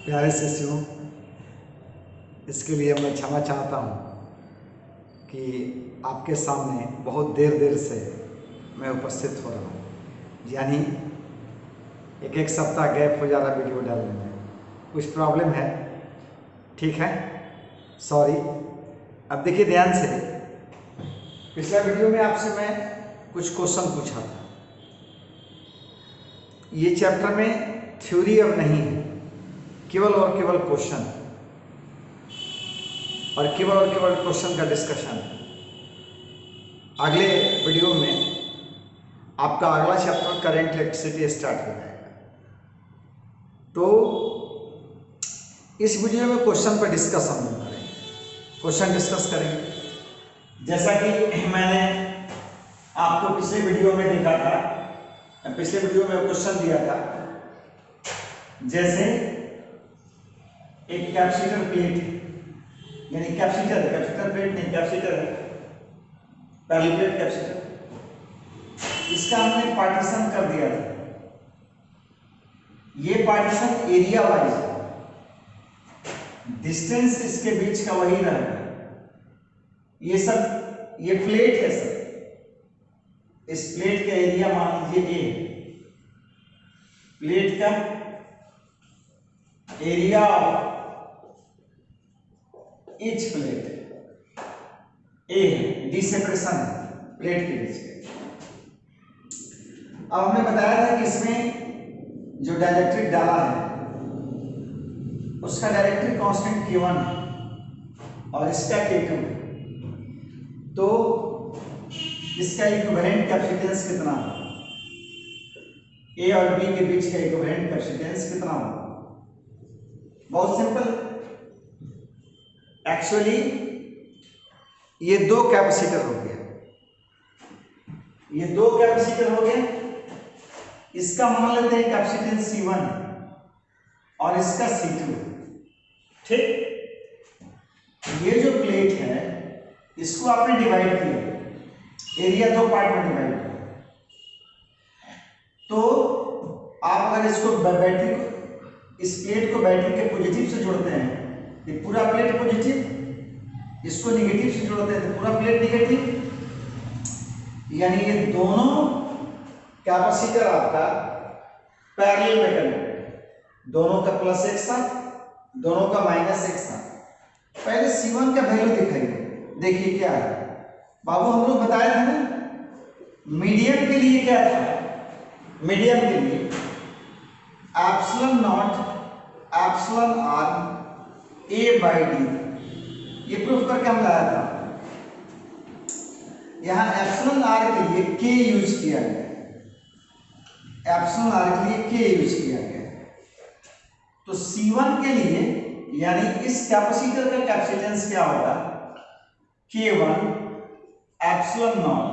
प्यारे शिष्यों, इसके लिए मैं क्षमा चाहता हूँ कि आपके सामने बहुत देर से मैं उपस्थित हो रहा हूँ। यानी एक सप्ताह गैप हो जा रहा वीडियो डालने में, कुछ प्रॉब्लम है। ठीक है, सॉरी। अब देखिए ध्यान से, पिछला वीडियो में आपसे मैं कुछ क्वेश्चन पूछा था। ये चैप्टर में थ्योरी अब नहीं है, केवल और केवल क्वेश्चन, और केवल क्वेश्चन का डिस्कशन है। अगले वीडियो में आपका अगला चैप्टर करंट इलेक्ट्रिसिटी स्टार्ट हो जाएगा। तो इस वीडियो में क्वेश्चन पर डिस्कस हम लोग करेंगे, क्वेश्चन डिस्कस करेंगे। जैसा कि मैंने आपको पिछले वीडियो में देखा था, पिछले वीडियो में क्वेश्चन दिया था, जैसे एक कैपेसिटर प्लेट, यानी कैपेसिटर प्लेट नहीं, कैपेसिटर है, पहली प्लेट कैपेसिटर, इसका हमने पार्टीशन कर दिया था। ये पार्टीशन एरिया वाइज है, डिस्टेंस इसके बीच का वही रहेगा। ये सब, ये प्लेट है सर, इस प्लेट का एरिया मान लीजिए ए, प्लेट का एरिया ऑफ ईच प्लेट ए है, डी सेपरेशन है प्लेट के बीच के। अब हमने बताया था कि इसमें जो डाइलेक्ट्रिक डाला है उसका डाइलेक्ट्रिक कांस्टेंट K1 है और इसका K2 है। तो इसका इक्विवेलेंट कैपेसिटेंस कितना है? ए और बी के बीच का इक्विवेलेंट कैपेसिटेंस कितना होगा? बहुत सिंपल, एक्चुअली ये दो कैपेसिटर हो गया, ये दो कैपेसिटर हो गए। इसका मान लेते हैं कैपेसिटेंस C1 और इसका C2। ठीक, ये जो प्लेट है इसको आपने डिवाइड किया, एरिया दो पार्ट में डिवाइड किया। तो आप अगर इसको बैटरी को, इस प्लेट को बैटरी के पॉजिटिव से जोड़ते हैं, ये पूरा प्लेट पॉजिटिव, इसको निगेटिव से जोड़ते हैं तो पूरा प्लेट निगेटिव। यानी ये दोनों कैपेसिटर आपका पैरेलल में कनेक्टेड, दोनों का प्लस एक साथ, दोनों का माइनस एक साथ। पहले C1 का वैल्यू दिखाइए, देखिए क्या है। बाबू हम लोग बताए थे ना, मीडियम के लिए क्या था? मीडियम के लिए epsilon not epsilon r a by d, ये प्रूफ करके हम लाया था। यहां एप्सिलॉन आर के लिए के यूज किया गया, एप्सिलॉन आर के लिए के यूज किया गया। तो C1 के लिए, यानी इस कैपेसिटर का कैपेसिटेंस क्या होगा? K1 एप्सिलॉन नॉट,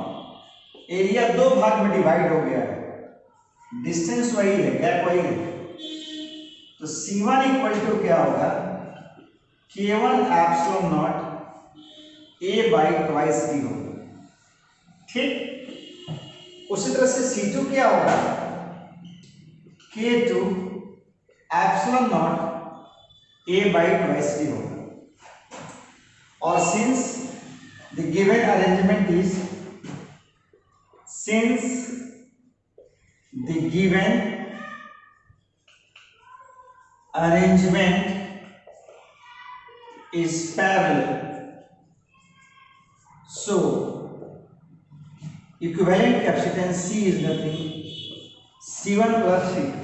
एरिया दो भाग में डिवाइड हो गया है, डिस्टेंस वही है, गैप वही है। तो C1 इक्वल टू क्या होगा? K1 epsilon not A by twice D होगा। ठीक, उसी तरह से C2 क्या होगा? K2 epsilon not A by twice D होगा। और since the given arrangement is, since the given arrangement is parallel, so equivalent capacitance C is nothing, C1 plus C2.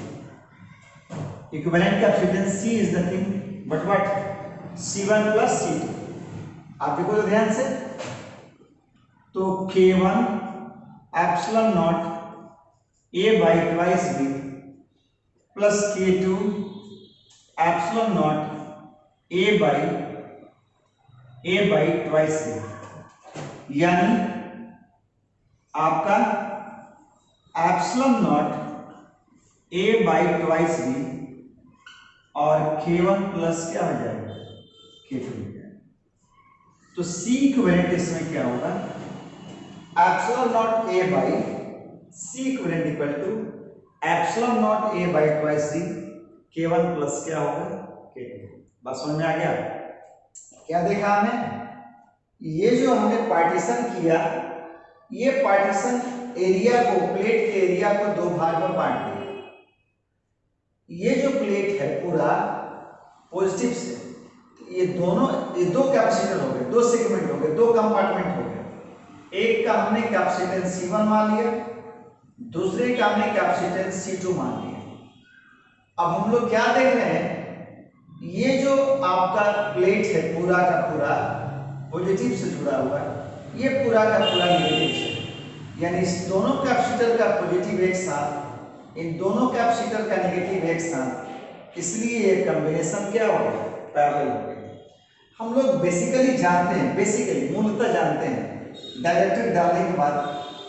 Equivalent capacitance C is nothing but what? C1 plus C2। आप देखो तो ध्यान से, तो K1 epsilon not A by twice B plus K2 epsilon not A by twice B, यानी आपका epsilon not A by twice B और K1 plus क्या हो जाएगा? K2 हो जाएगा। तो C इक्विवेलेंट इसमें क्या होगा? Epsilon not A by C equivalent equal to epsilon not A by twice D, K1 plus क्या होगा? K2। बस समझ में आ गया? क्या देखा हमने? ये जो हमने पार्टीशन किया, ये पार्टीशन एरिया को, प्लेट के एरिया को दो भाग में बांट दिया। ये जो प्लेट है पूरा पॉजिटिव से, ये दो कैपेसिटर हो गए, दो सेगमेंट हो गए, दो कंपार्टमेंट हो गए। एक का हमने कैपेसिटेंस C1 मान लिया, दूसरे का हमने कैपेसिटेंस C2 मान लिया। अब हम लोग क्या देख रहे हैं, ये जो आपका प्लेट है पूरा का पूरा पॉजिटिव से जुड़ा हुआ है, ये पूरा का पूरा नेगेटिव से, यानी इस दोनों कैपेसिटर का पॉजिटिव एक साथ, इन दोनों कैपेसिटर का नेगेटिव एक साथ, इसलिए ये कॉम्बिनेशन क्या हो गया? पैरेलल हो गया। हम लोग बेसिकली जानते हैं, बेसिकली मूलतः जानते हैं, डाइलेक्ट्रिक डालने के बाद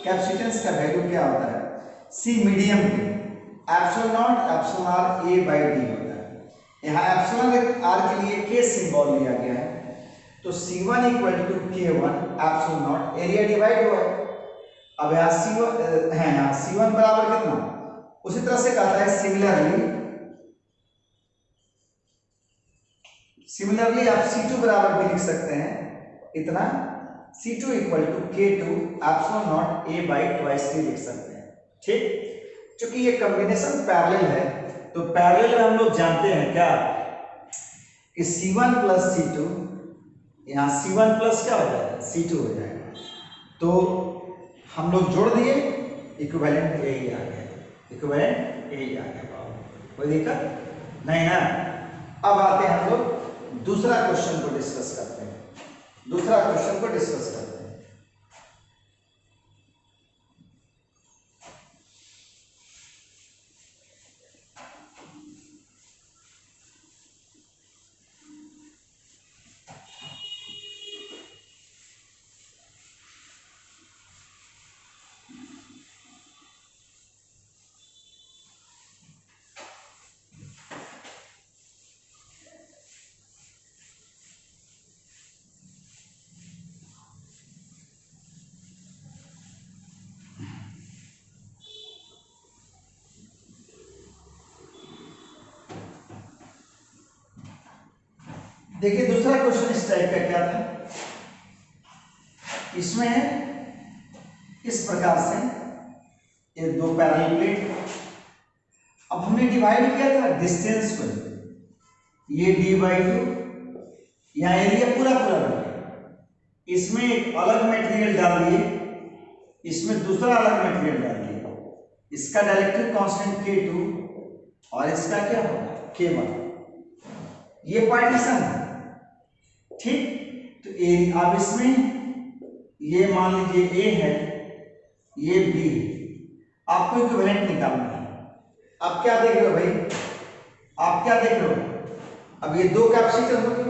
कैपेसिटेंस का वैल्यू क्या होता है? C मीडियम पे epsilon not epsilon r A/d होता है। यहाँ एप्सिलॉन r के लिए K सिंबल लिया गया है, तो C1 equal to K1 epsilon not, area divide हुआ है। अब यहाँ C1 है, यहाँ C1 बराबर कितना? उसी तरह से कहता है सिमिलरली आप C2 बराबर भी लिख सकते हैं, इतना C2 equal to K2 epsilon not A/2 लिख सकते हैं। ठीक, क्योंकि ये कॉम्बिनेशन पैरेलल है, तो पैरेलल में हम लोग जानते हैं क्या कि C1 प्लस C2, यहाँ C1 प्लस क्या हो जाएगा? C2 हो जाएगा। तो हम लोग जोड़ दिए, इक्विवेलेंट यही आ गया, इक्विवेलेंट यही आ गया। कोई दिक्कत नहीं ना? अब आते हैं हम लोग दूसरा क्वेश्चन को डिस्कस करते हैं, दूसरा क्वेश्चन को डिस्कस करते हैं। देखिए दूसरा क्वेश्चन इस टाइप का क्या था, इसमें इस प्रकार से ये दो पैरेलल प्लेट, अब हमने डिवाइड किया था डिस्टेंस को, ये d/2, यहाँ एरिया पूरा पूरा बन गया। इसमें एक अलग मटेरियल डाल दिए, इसमें दूसरा अलग मटेरियल डाल दिए, इसका डायरेक्टिव कांस्टेंट K2 और इसका क्या होगा? K1। ये पार्टीशन है, ठीक। तो अब इसमें ये मान लीजिए A है, ये B है, आपको इक्विवेलेंट निकालना है। अब क्या देख रहे हो भाई, आप क्या देख रहे हो? अब ये दो कैपेसिटर हो गए,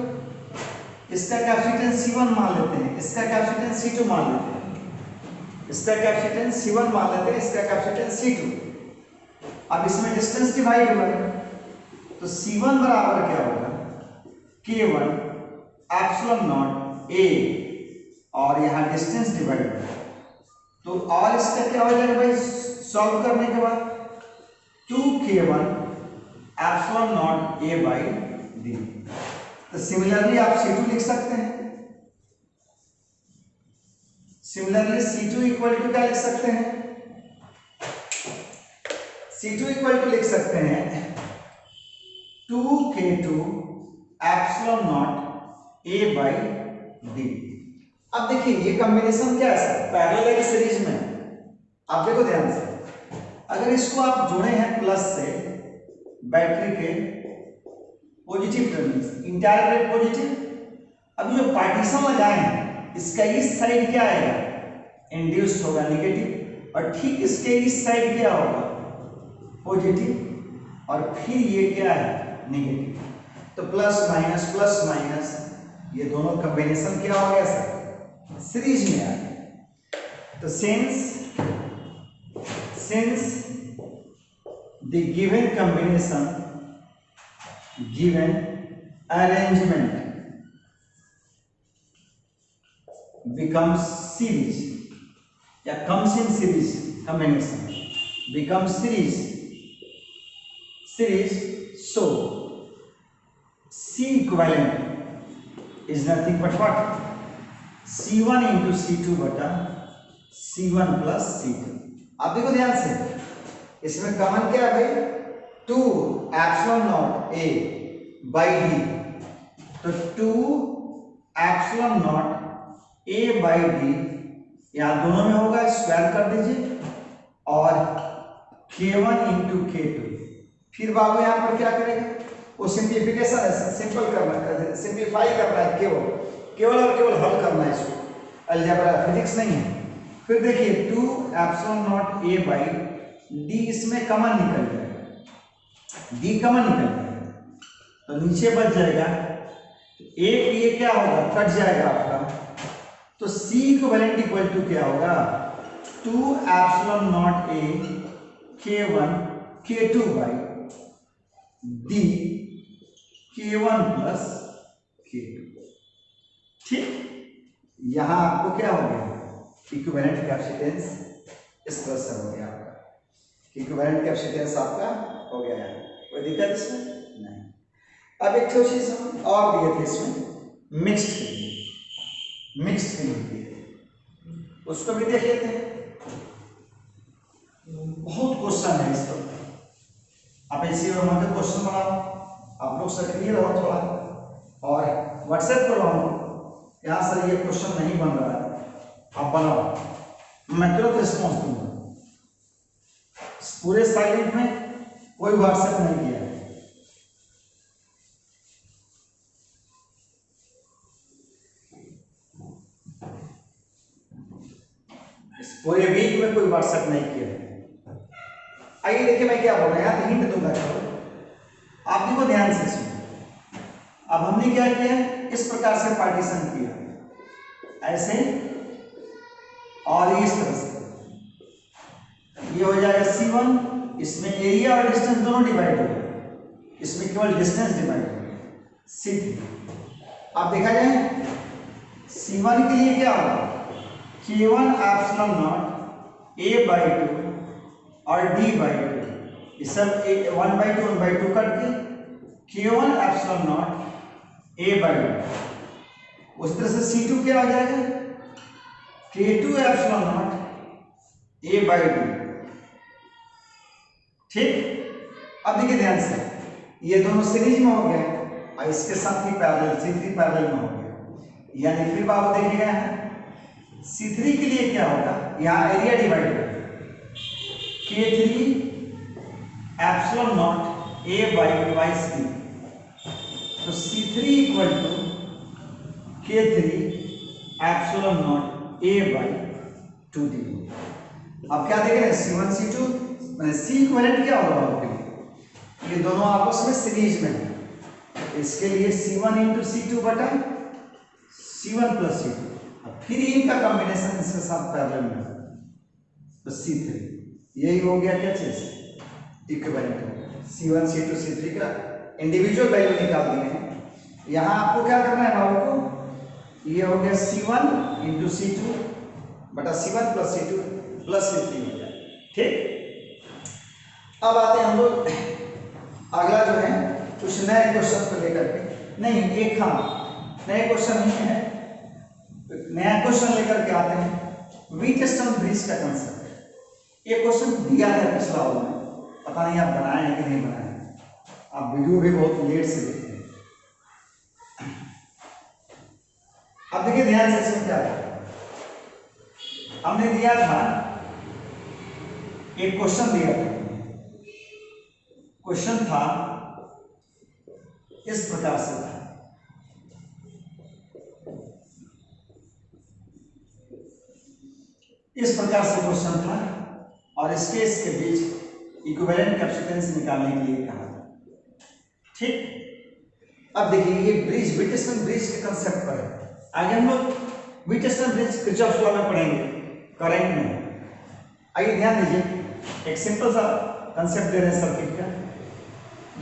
इसका कैपेसिटेंस C1 मान लेते हैं, इसका कैपेसिटेंस C2 मान लेते हैं, इसका कैपेसिटेंस C1 मान लेते हैं, इसका कैपेसिटेंस C2। अब इसमें डिस्टेंस डिवाइड हुआ है, तो C1 बराबर क्या होगा? K1 एप्सिलॉन नॉट A, और यहाँ डिस्टेंस डिवाइड हुआ, तो और इसका क्या हो जाएगा भाई सॉल्व करने के बाद? 2K1 epsilon not A/d। तो सिमिलरली आप C2 लिख सकते हैं, सिमिलरली C2 इक्वल टू क्या लिख सकते हैं? C2 इक्वल टू लिख सकते हैं 2K2 एप्सिलॉन नॉट A/d। अब देखिए ये कॉम्बिनेशन क्या है सर? पैरेलल है सीरीज में। आप देखो ध्यान से, अगर इसको आप जोड़े हैं प्लस से बैटरी के positive terminal, entire plate positive, अभी जो पार्टीशन लगाए हैं इसका इस साइड क्या आएगा? इंड्यूस्ड होगा नेगेटिव, और ठीक इसके इस साइड क्या होगा? पॉजिटिव, और फिर ये क्या है? नेगेटिव। तो प्लस माइनस ये दोनों कॉम्बिनेशन क्या हो गया सर? सीरीज में आ गया। तो since the given combination, given arrangement becomes series या comes in series, combination becomes series, so C equivalent is nothing but what? C1 into C2 बटा C1 प्लस C2। आप देखो ध्यान से, इसमें कॉमन क्या है भाई? 2 epsilon not A by D, तो 2 epsilon not A by D यहां दोनों में होगा, स्क्वायर कर दीजिए, और K1 इंटू K2। फिर बाबू यहां पर क्या करेंगे? वो सिंप्लीफिकेशन है, सिंपल करना है, सिंप्लीफाई करना है, केवल और केवल हल करना है इसको, अलजेब्रा फिजिक्स नहीं है। फिर देखिए 2 epsilon not A by D, इसमें कॉमन निकल जाएगा, D कॉमन निकल जाएगा, तो नीचे बच जाएगा, एक ये क्या होगा? कट जाएगा आपका, तो C इक्विवेलेंट इक्वल टू क्या होगा? 2 epsilon not A K1 K2 by D K1 plus K2। ठीक, यहां आपको क्या हो गया? इक्विवेलेंट कैपेसिटेंस इस तरह से हो गया आपका, इक्विवेलेंट कैपेसिटेंस आपका हो गया है। कोई दिक्कत इसमें नहीं। अब एक तो चीज हम और दिए थे इसमें, मिक्स्ड फीलिंग दिए थे, उसको भी देख लेते हैं। बहुत क्वेश्चन है इस पर, आप इसी में मत क्वेश्चन बनाओ, आप लोग सक्रिय रहो थोड़ा, और व्हाट्सएप करो हमको, यहाँ सर ये क्वेश्चन नहीं बन रहा है, आप बनाओ, मैं तुरंत रिस्पॉन्स दूंगा। पूरे साइलेंट में कोई व्हाट्सएप नहीं किया है। इस पूरे वीक में कोई व्हाट्सएप नहीं किया है। आइए देखिए मैं क्या बोल रहा हूं, यहाँ हिंट दूंगा, आप देखो ध्यान से सुनो। अब हमने क्या किया? इस प्रकार से पार्टीशन किया, ऐसे और इस तरह से, ये हो जाएगा C1, इसमें एरिया और डिस्टेंस दोनों डिवाइड हो गए, इसमें केवल डिस्टेंस डिवाइड हो गया, C3। अब देखा जाए C1 के लिए क्या होगा? K1 epsilon not A by 2 और D बाई 2, ये सब 1/2 कट के K1 epsilon not A by 2। उस तरह से C2 क्या हो जाएगा? K2 epsilon not A by 2। ठीक, अब देखिए ध्यान से, ये दोनों सीरीज में हो गए और इसके साथ ही पैरेलल, C3 पैरेलल में हो गया, यानी फिर बात देखिएगा C3 के लिए क्या होगा? यहाँ एरिया डिवाइड होगा, K3 epsilon not A by twice D, तो C3 equal to K3 epsilon not A by 2D। अब क्या देख रहे हैं? C1 C2 मैंने C इक्विवेलेंट क्या होगा आपके लिए? ये दोनों आपस में सीरीज में है, इसके लिए C1 इंटू C2 बटा C1 प्लस C2, फिर इनका कॉम्बिनेशन इसके साथ पैरेलल में, तो C3, यही हो गया क्या चीज? इक्विवेलेंट हो गया। C1 C2 C3 का इंडिविजुअल वैल्यू निकाल दिए हैं। यहाँ आपको क्या करना है बाबू को? ये हो गया C1 इंटू C2 बटा C1 plus C2 plus C3 हो गया। ठीक, अब आते हैं हम लोग अगला जो है कुछ नए क्वेश्चन को लेकर के, नहीं एक हाँ नए क्वेश्चन नहीं है, नया क्वेश्चन लेकर के आते हैं। व्हीटस्टोन ब्रिज का कंसेप्ट, ये क्वेश्चन दिया है पिछला वाला में, पता नहीं आप बनाए हैं कि नहीं बनाए, आप वीडियो भी बहुत लेट से देखते हैं। अब देखिए ध्यान से, इसमें क्या है, हमने दिया था एक क्वेश्चन दिया था, क्वेश्चन था इस प्रकार से था, इस प्रकार से क्वेश्चन था, और इसके बीच इक्विवेलेंट कैपेसिटेंस निकालने के लिए कहा था। ठीक, अब देखिए ये ब्रिज, व्हीटस्टोन ब्रिज के कंसेप्ट पर है। आगे हम लोग व्हीटस्टोन ब्रिज किरचॉफ लॉ में पढ़ेंगे, करंट में। आइए ध्यान दीजिए, एक सिंपल सा कंसेप्ट दे रहे हैं सर्किट का,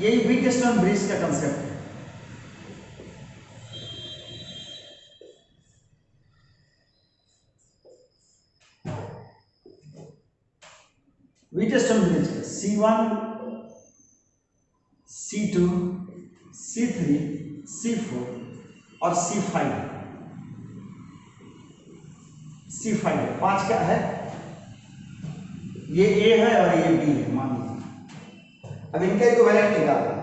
यही व्हीटस्टोन ब्रिज का कंसेप्ट है। Wheatstone bridge C1 C2 C3 C4 और C5, C5 है। 5 क्या है, ये A है और ये B है मान लीजिए। अब इनका इक्विवेलेंट निकालना है।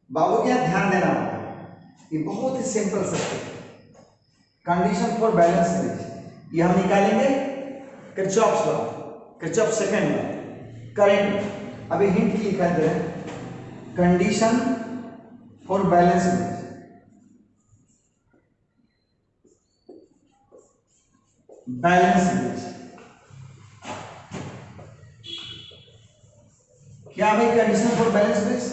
बाबू क्या ध्यान देना होगा, ये बहुत ही सिंपल सर्किट है। कंडीशन फॉर बैलेंस ब्रिज ये हम निकालेंगे Kirchhoff's law, Kirchhoff second law, current. अभी हिंट की लिखा है condition for balance bridge, balance bridge क्या भाई, कंडीशन फॉर बैलेंस ब्रिज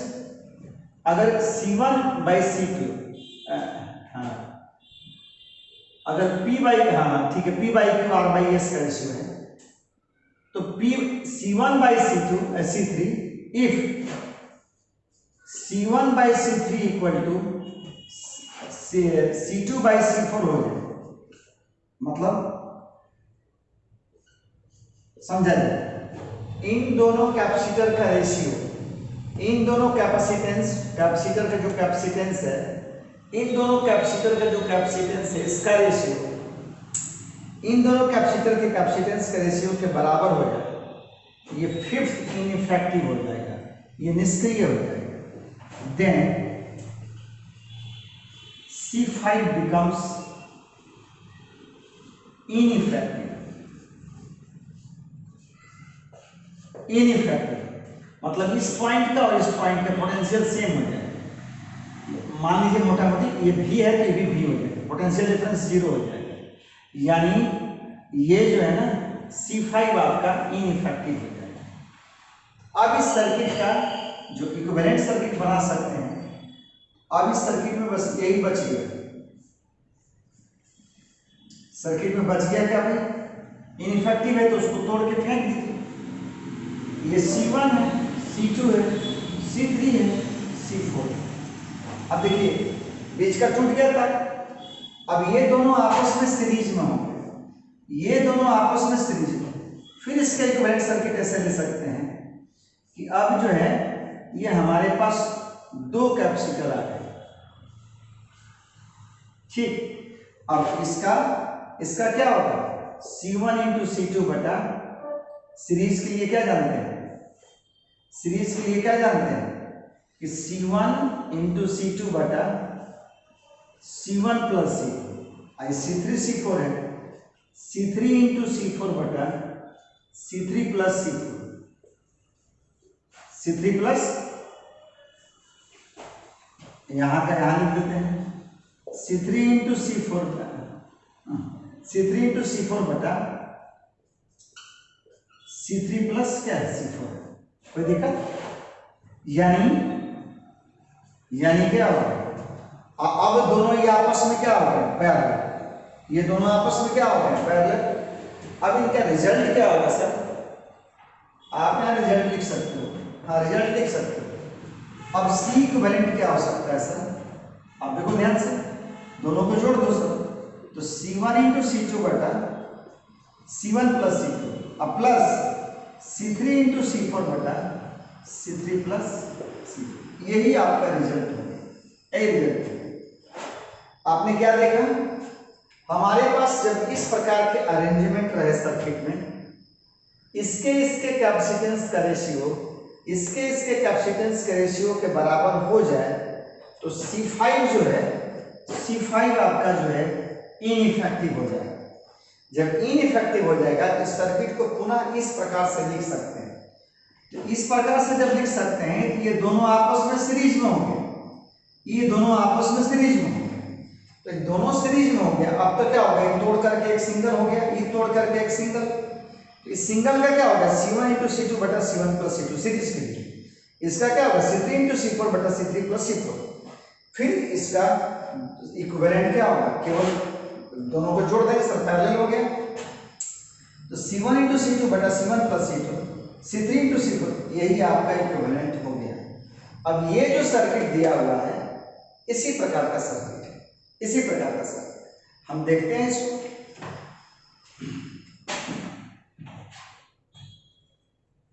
अगर C1/C2 अगर ठीक है P/Q R/S का रेशियो है तो C1/C3 if C1/C3 equal to C2/C4 हो जाए, मतलब समझा जाए, इन दोनों कैपेसिटर का रेशियो, इन दोनों कैपेसिटेंस, कैपेसिटर का जो कैपेसिटेंस है, इन दोनों कैपेसिटर का जो कैपेसिटेंस है इसका रेशियो इन दोनों कैपेसिटर के कैपेसिटेंस के रेशियो के बराबर हो जाए, ये फिफ्थ इनइफेक्टिव हो जाएगा, ये निष्क्रिय हो जाएगा। देन C5 becomes ineffective, मतलब इस पॉइंट का और इस पॉइंट का पोटेंशियल सेम हो जाएगा। मान लीजिए मोटा मोटी ये भी है तो ये भी हो जाएगा, पोटेंशियल डिफरेंस 0 हो जाएगा, यानी ये जो है ना C5 आपका इनइफेक्टिव हो जाएगा। अब इस सर्किट का जो इक्विवेलेंट सर्किट बना सकते हैं, अब इस सर्किट में बस यही बच गया, सर्किट में बच गया क्या भाई, इनइफेक्टिव है तो उसको तोड़ के फेंक दीजिए। ये C1 है, C2 है, C3 है, C4। अब देखिए बीच का टूट गया था, अब ये दोनों आपस में सीरीज में होंगे, ये दोनों आपस में सीरीज में, फिर इसका इक्विवेलेंट सर्किट ऐसे ले सकते हैं कि अब जो है ये हमारे पास दो कैपेसिटर आ गए, ठीक। अब इसका क्या होगा, C1 इंटू C2 बटा, सीरीज के लिए क्या जानते हैं, सीरीज के लिए क्या जानते हैं कि C1 इंटू C2 बटा C1 प्लस C2, आई C3 C4 है, C3 इंटू C4 बटा C3 plus C4, C3 plus यहां का यहां लिख देते हैं C3 into C4 C3 into C4 बटा C3 प्लस क्या है C4, कोई दिक्कत, यानी क्या होगा, अब दोनों ये आपस में क्या हो गए पैरेलल, ये दोनों आपस में क्या हो गए पैरेलल। अब इनका रिजल्ट क्या होगा सर, आप यहाँ रिजल्ट लिख सकते हो, हाँ रिजल्ट लिख सकते हो। अब C इक्विवेलेंट क्या हो सकता है सर, आप देखो ध्यान से, दोनों को जोड़ दो सर, तो C1 इंटू C2 बटा C1 प्लस C2, अब प्लस C3 इंटू C4 बटा C3 प्लस C4, यही आपका रिजल्ट है, यही रिजल्ट है। आपने क्या देखा, हमारे पास जब इस प्रकार के अरेंजमेंट रहे सर्किट में, इसके कैपेसिटेंस का रेशियो इसके कैपेसिटेंस के रेशियो के बराबर हो जाए तो C5 जो है, C5 आपका जो है इनइफेक्टिव हो जाएगा। जब इनइफेक्टिव हो जाएगा तो इस सर्किट को पुनः इस प्रकार से लिख सकते हैं, तो इस प्रकार से जब लिख सकते हैं तो ये दोनों आपस में सीरीज में होंगे, ये दोनों आपस में सीरीज में होंगे, तो ये दोनों सीरीज में हो गया। अब तो क्या हो गया, तोड़ करके एक सिंगल हो गया, ये तोड़ करके एक सिंगल, तो इस सिंगल का क्या होगा C1 इंटू C2 बटा C1 प्लस C2 सीरीज के लिए, इसका क्या होगा C3 इंटू C4 बटा C3 प्लस C4, फिर इसका इक्विवेलेंट क्या होगा, केवल दोनों को जोड़ देंगे सर, पैरेलल हो गया, तो C1 इंटू C2 बटा C1 plus C2, C3 into C4, यही आपका इक्विवेलेंट हो गया। अब ये जो सर्किट दिया हुआ है इसी प्रकार का सर्किट है, इसी प्रकार का सर्किट हम देखते हैं इसको।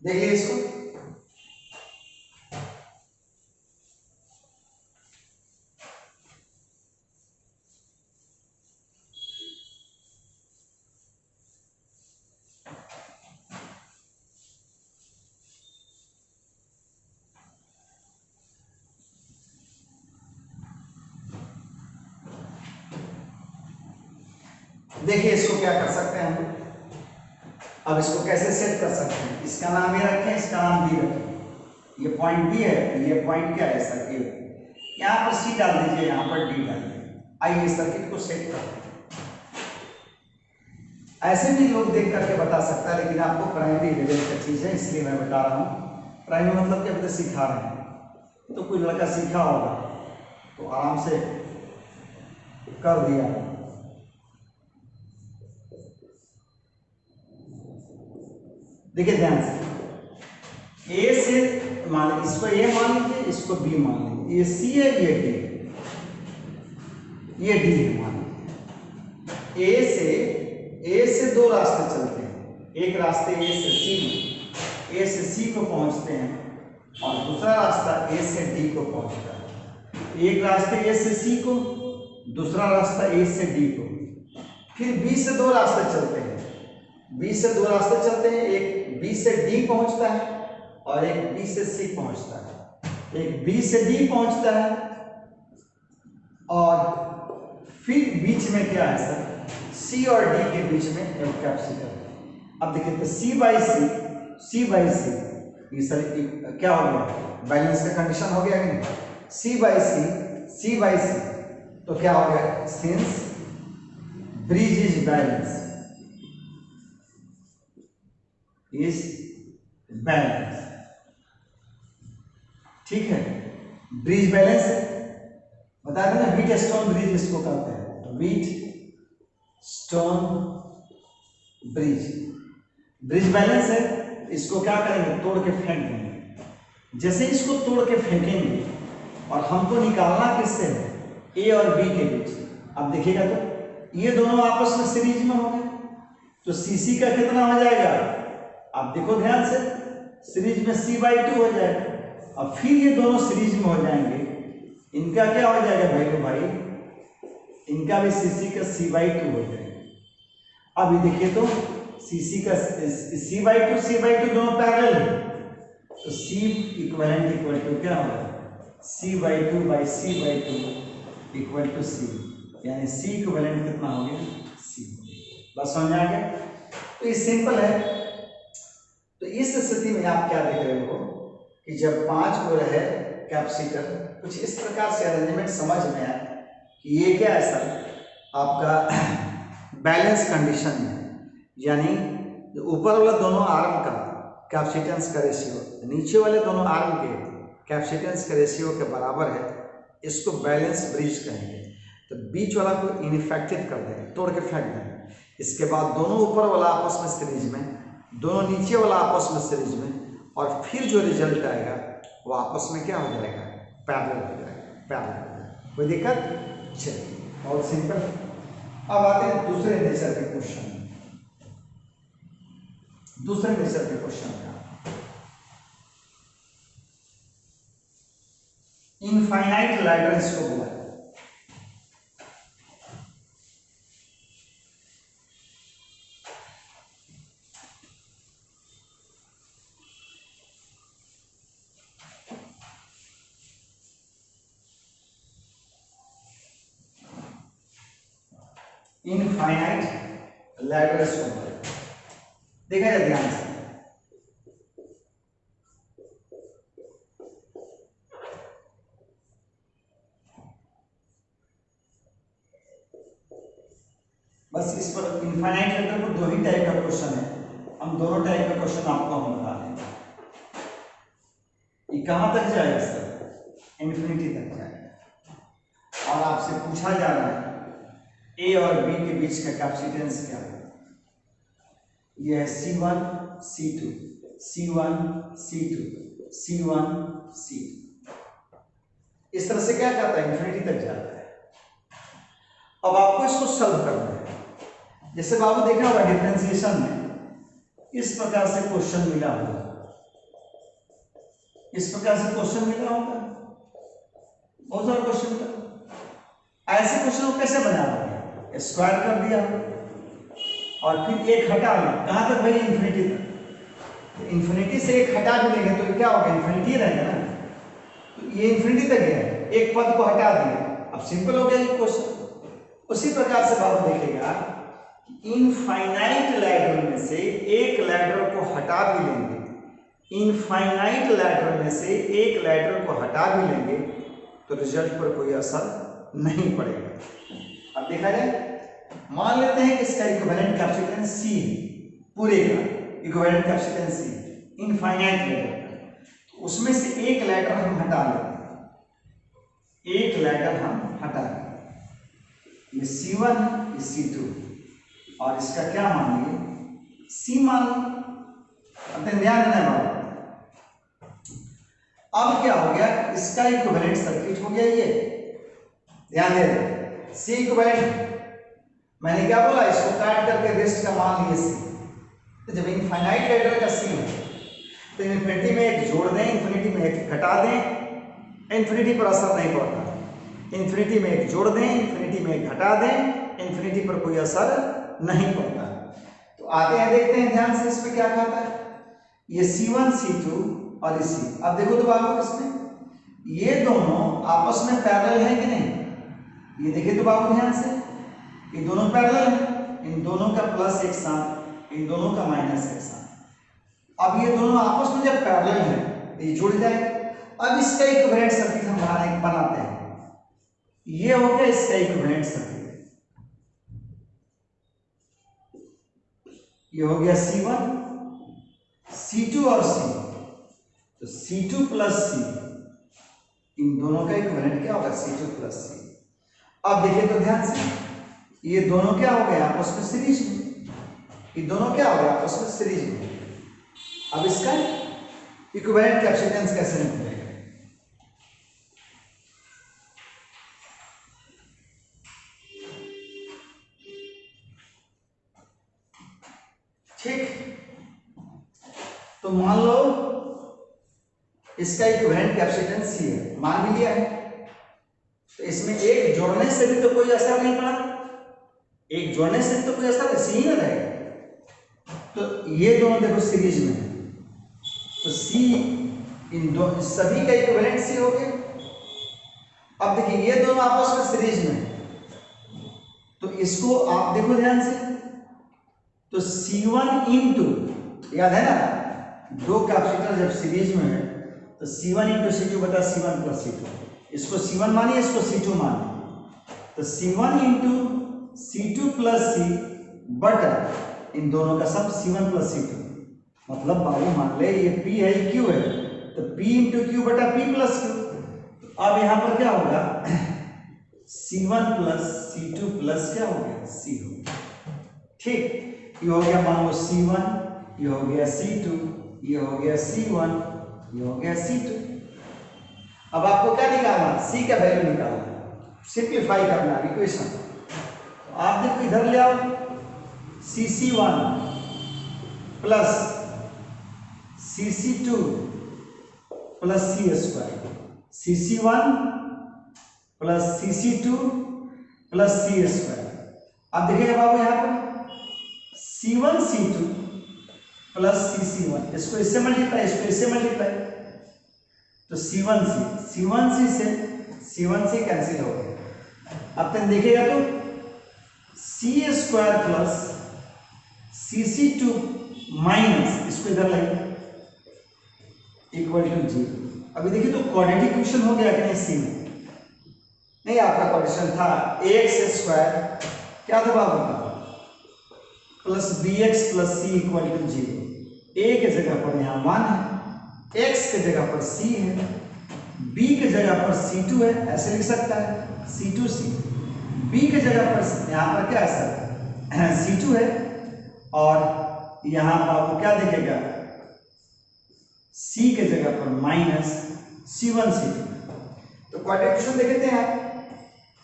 देखिए इसको, देखिए इसको क्या कर सकते हैं हम, अब इसको कैसे सेट कर सकते हैं। इसका नाम ये रखें, इसका नाम बी रखें, ये पॉइंट बी है, ये पॉइंट क्या है सर ए। यहाँ पर सी डाल दीजिए, यहाँ पर डी डाल दीजिए। आइए सर्किट को सेट करते हैं। ऐसे भी लोग देख करके बता सकता है, लेकिन आपको प्राइमरी लेवल की चीज है इसलिए मैं बता रहा हूँ। प्राइमरी मतलब कि अपने सिखा रहे हैं, तो कोई लड़का सीखा होगा तो आराम से कर दिया। देखिए ध्यान से, ए से मान, इसको ए मान लीजिए, इसको बी मान लीजिए, ये सी है, ये डी, ये डी है मान लीजिए। ए से दो रास्ते चलते हैं, एक रास्ते ए से सी को पहुंचते हैं और दूसरा रास्ता ए से डी को पहुंचता है। एक रास्ते ए से सी को, दूसरा रास्ता ए से डी को। फिर बी से दो रास्ते चलते हैं, बी से दो रास्ते चलते हैं, एक बी से डी पहुंचता है और एक बी से सी पहुंचता है। एक बी से डी पहुंचता है और फिर बीच में क्या है सर, सी और डी के बीच में एक कैपेसिटर है। अब देखिए तो सी बाई सी, ये सर क्या हो गया, बैलेंस का कंडीशन हो गया कि नहीं। सी बाई सी तो क्या हो गया, सिंस ब्रिज इज बैलेंस, ठीक है। ब्रिज बैलेंस है, बता दें ना, व्हीट स्टोन ब्रिज इसको कहते हैं, तो व्हीट स्टोन ब्रिज बैलेंस है। इसको क्या करेंगे, तोड़ के फेंक देंगे। जैसे इसको तोड़ के फेंकेंगे और हमको निकालना किससे है, ए और बी के बीच। अब देखिएगा तो ये दोनों आपस में सीरीज में हो गए, तो सीसी का कितना हो जाएगा, आप देखो ध्यान से, सीरीज में C/2 हो जाएगा। अब फिर ये दोनों सीरीज में हो जाएंगे, इनका क्या हो जाएगा भाई, इनका भी सीसी का C/2 हो जाएगा। अब ये देखिए तो सीसी का C/2 दोनों पैरेलल है, तो C इक्विवेलेंट इक्वल टू क्या होगा, C/2 इक्वल टू C, यानी C इक्विवेलेंट कितना हो गया, C। बस समझ आ गया। तो ये सिंपल है। तो इस स्थिति में आप क्या देख रहे हो कि जब 5 को रहे कैपेसिटर, कुछ इस प्रकार से अरेंजमेंट समझ में आया कि ये क्या है सर, आपका बैलेंस कंडीशन में, यानी ऊपर वाला दोनों आर्म का कैपेसिटेंस का रेशियो नीचे वाले दोनों आर्म के कैपेसिटेंस के रेशियो के बराबर है, इसको बैलेंस ब्रिज कहेंगे। तो बीच वाला को इनइफेक्टिव कर देंगे, तोड़ के फेंक देंगे। इसके बाद दोनों ऊपर वाला आपस में सीरीज में, दोनों नीचे वाला आपस में सीरीज में, और फिर जो रिजल्ट आएगा वो आपस में क्या हो जाएगा, पैरेलल हो जाएगा। कोई दिक्कत? चलिए, बहुत सिंपल। अब आते हैं दूसरे नेचर के क्वेश्चन। दूसरे नेचर के क्वेश्चन का इनफाइनाइट लैडर इसको बोला है। इनफाइनाइट लैडर इसको बोला है। देखा जाए ध्यान से, बस इस पर इनफाइनाइट लैडर पर 2 ही टाइप का क्वेश्चन है, हम दोनों टाइप का क्वेश्चन आपको हम बता देंगे। ये कहां तक जाएगा सर, इन्फिनिटी तक जाएगा। और आपसे पूछा जा रहा है ए और बी के बीच का कैपेसिटेंस क्या है। यह है C1 C2 C1 C2 C1 C2, इस तरह से क्या जाता है, इन्फिनिटी तक जाता है। अब आपको इसको सॉल्व करना है। जैसे बाबू देखा होगा डिफरेंशिएशन में इस प्रकार से क्वेश्चन मिला होगा, इस प्रकार से क्वेश्चन मिला होगा, बहुत सारा क्वेश्चन मिला। ऐसे क्वेश्चन को कैसे बनाया, स्क्वायर कर दिया और फिर एक हटा लिया, कहां तक भाई, इन्फिनिटी तक। तो इन्फिनिटी से एक हटा भी लेंगे तो क्या होगा, इन्फिनिटी रहेगा ना। तो ये इन्फिनिटी तक गया, एक पद को हटा दिया, अब सिंपल हो गया ये क्वेश्चन। उसी प्रकार से बात देखेगा इनफाइनाइट लैडर में से एक लैडर को हटा भी लेंगे, इनफाइनाइट लैडर में से एक लैडर को हटा भी लेंगे तो रिजल्ट पर कोई असर नहीं पड़ेगा। अब देखा जाए, मान लेते हैं कि इसका इक्विवेलेंट कैपेसिटेंस C है, पूरे का equivalent capacitance C infinite ladder का, तो उसमें से एक लैडर हम हटा लेते हैं, एक लैडर हम हटा लेते, ये C1 ये C2 और इसका क्या मान लिए C मान लो। अब ध्यान देना बात, अब क्या हो गया, इसका इक्विवेलेंट सर्किट हो गया ये, ध्यान दे रहे C इक्विवेलेंट, मैंने क्या बोला, इसको काट करके रेस्ट का मान लिए C। तो जब इनफाइनाइट लैडर का C है तो इन्फिनिटी में एक जोड़ दें, इन्फिनिटी में एक घटा दें, इन्फिनिटी पर असर नहीं पड़ता, इन्फिनिटी में एक जोड़ दें, इन्फिनिटी में एक घटा दें, इन्फिनिटी पर कोई असर नहीं पड़ता। तो आते हैं देखते हैं ध्यान से, इस पे क्या कहता है, ये C1 C2 और ये C। अब देखो तो बाबू, इसमें ये दोनों आपस में पैरेलल है कि नहीं, ये देखिए तो बाबू ध्यान से, ये दोनों पैरेलल हैं, इन दोनों का प्लस एक साथ, इन दोनों का माइनस एक साथ। अब ये दोनों आपस में जब पैरेलल है ये जुड़ जाए। अब इसका इक्विवेलेंट सर्किट हम बनाते हैं, ये हो गया इसका इक्विवेलेंट सर्किट, ये हो गया C1 C2 और C, तो C2 प्लस C, इन दोनों का इक्विवेलेंट क्या होगा C2 प्लस C। अब देखिए तो ध्यान से, ये दोनों क्या हो गए आपस में सीरीज में, ये दोनों क्या हो गए आपस में सीरीज में। अब इसका इक्विवेलेंट कैपेसिटेंस कैसे निकलेगा, ठीक, तो मान लो इसका इक्विवेलेंट कैपेसिटेंस C है, मान भी लिया है, तो इसमें एक जोड़ने से भी तो कोई असर नहीं पड़ा, एक जोड़ने से तो कोई असर C ही ना रहेगा। तो ये दोनों देखो सीरीज में, तो C इन दो सभी का इक्विवेलेंट C हो गया। अब देखिए ये दोनों आपस में सीरीज में, तो इसको आप देखो ध्यान से, तो C1 इंटू, याद है ना, दो कैपेसिटर जब सीरीज में है तो C1 इंटू C2 बटा C1 प्लस C2, इसको C1 मानिए, इसको C2 मानिए, तो C1 into C2 plus C बटा इन दोनों का सब C1 प्लस C2। मतलब बाबू मान ले ये P है, ये Q है, तो P इंटू Q बटा P प्लस Q। अब यहां पर क्या होगा, C1 प्लस C2 प्लस क्या हो गया C हो गया, ठीक, ये हो गया मान लो C1, ये हो गया C2, ये हो गया C1, ये हो गया C2। अब आपको क्या निकालना, C का वैल्यू निकालना, सिंप्लीफाई करना इक्वेशन। तो आप देखो इधर ले आओ, CC1 plus CC2 plus C square, CC1 plus CC2 plus C square. अब देखिएगा बाबू यहाँ पर C1 C2 प्लस CC1, इसको इससे मल्टीप्लाई, इसको इससे मल्टीप्लाई, तो C1C से कैंसिल हो गया। अब तक देखिएगा तो C square plus CC2 minus, इसको इधर लाइए, इक्वल टू 0। अभी देखिए तो क्वाड्रेटिक इक्वेशन हो गया कि नहीं, C में नहीं, आपका क्वेश्चन था ax स्क्वायर क्या था बाबू plus bx plus c equal to 0। a के जगह पर यहाँ 1 है, x के जगह पर c है, b के जगह पर c2 है, ऐसे लिख सकता है c2c, b के जगह पर यहाँ पर क्या है सर c2 है, और यहाँ बाबू क्या देखेगा c के जगह पर माइनस c1 c2। तो क्वाड्रेटिक देखते हैं आप,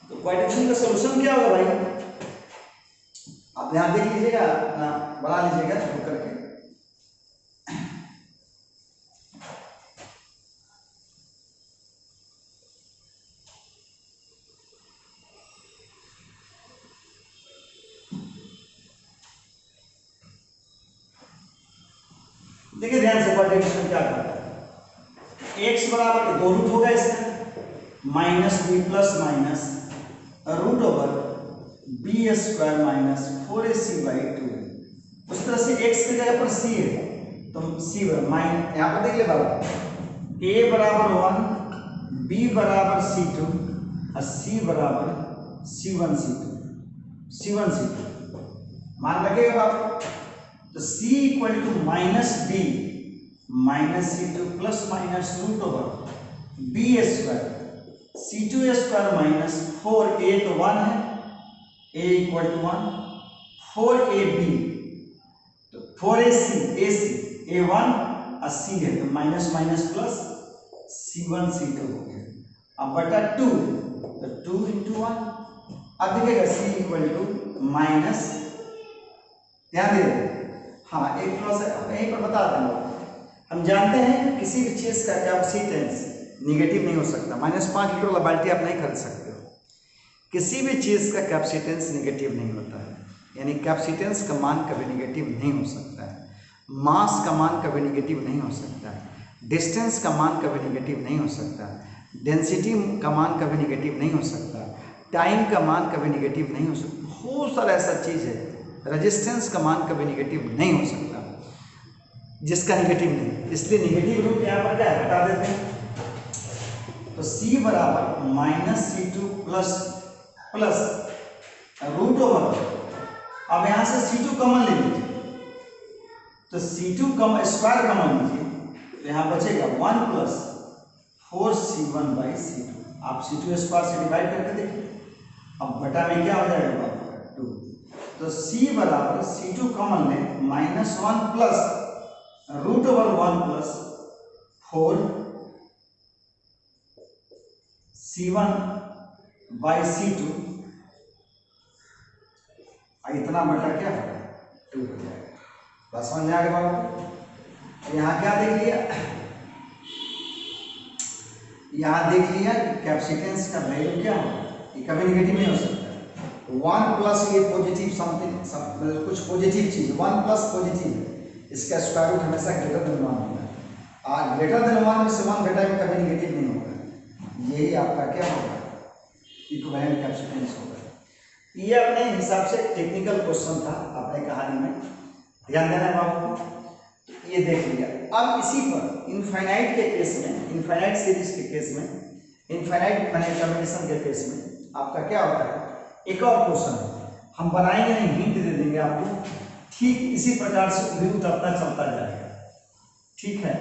तो क्वाड्रेटिक का सॉल्यूशन क्या होगा भाई, आप ध्यान देख लीजिएगा, अपना बना लीजिएगा शुरू करके। देखिए ध्यान से क्वाड्रेटिक क्या करता है, x बराबर 2 रूट होगा इसका, minus b plus minus root over b square minus 4ac/2। उस तरह से x की जगह पर c है तो c माइन यहाँ पर देख ले बाबू, a बराबर 1, b बराबर c2 और c बराबर c1 c2 मान लगेगा बाबू। तो c equal to minus b minus c2 plus minus root over b square c2 square minus 4a तो 1 है, a इक्वल टू 1, 4ab तो 4ac a1 और c है तो minus minus plus c1 c2 हो गया। अब बटा 2 तो 2 इंटू 1। अब देखिएगा c इक्वल टू माइनस, ध्यान दे, हाँ एक थोड़ा सा यहीं पर बता दें। हम जानते हैं कि किसी भी चीज का कैपेसिटेंस निगेटिव नहीं हो सकता। -5 लीटर वाला बाल्टी आप नहीं खरीद सकते हो। किसी भी चीज का कैपेसिटेंस निगेटिव नहीं होता है, यानी कैपेसिटेंस का मान कभी निगेटिव नहीं हो सकता है। मास का मान कभी निगेटिव नहीं हो सकता है। डिस्टेंस का मान कभी निगेटिव नहीं हो सकता। डेंसिटी का मान कभी निगेटिव नहीं हो सकता। टाइम का मान कभी निगेटिव नहीं हो सकता। बहुत सारा ऐसा चीज है। रेजिस्टेंस का मान कभी निगेटिव नहीं हो सकता जिसका निगेटिव नहीं, इसलिए निगेटिव रूट यहाँ पर क्या है बता देते हैं। तो c बराबर minus c2 plus root over, अब यहाँ से c2 कॉमन ले लीजिए तो c2 स्क्वायर कॉमन लीजिए तो यहाँ बचेगा 1 प्लस 4c1/c2। आप c2 स्क्वायर से डिवाइड करके देखिए, अब बटा में क्या हो जाएगा 2। तो c बराबर c2 कॉमन ले -1 plus root over 1 plus 4c1/c2, इतना बटा क्या होगा 2 हो जाएगा। बस समझ में आ गया बाबू। यहाँ क्या देख लिया, यहाँ देख लिया कि कैपेसिटेंस का वैल्यू क्या होगा, ये कभी निगेटिव नहीं हो सकता। 1 प्लस ये पॉजिटिव समथिंग कुछ पॉजिटिव चीज, 1 प्लस पॉजिटिव है, इसका स्क्वायर रूट हमेशा ग्रेटर देन 1 होगा। ग्रेटर देन 1 में से 1 घटा में कभी निगेटिव नहीं होगा। यही आपका क्या होगा, इक्विवेलेंट कैपेसिटेंस होगा। ये अपने हिसाब से टेक्निकल क्वेश्चन था अपने कहानी में, ध्यान देना है बाबू। तो ये देख लिया। अब इसी पर इनफाइनाइट के केस में, इनफाइनाइट सीरीज के केस में, इनफाइनाइट कॉम्बिनेशन के केस में आपका क्या होता है, एक और क्वेश्चन है हम बनाएंगे नहीं, हिंट दे देंगे आपको, ठीक इसी प्रकार से भी उतरता चलता जाएगा, ठीक है।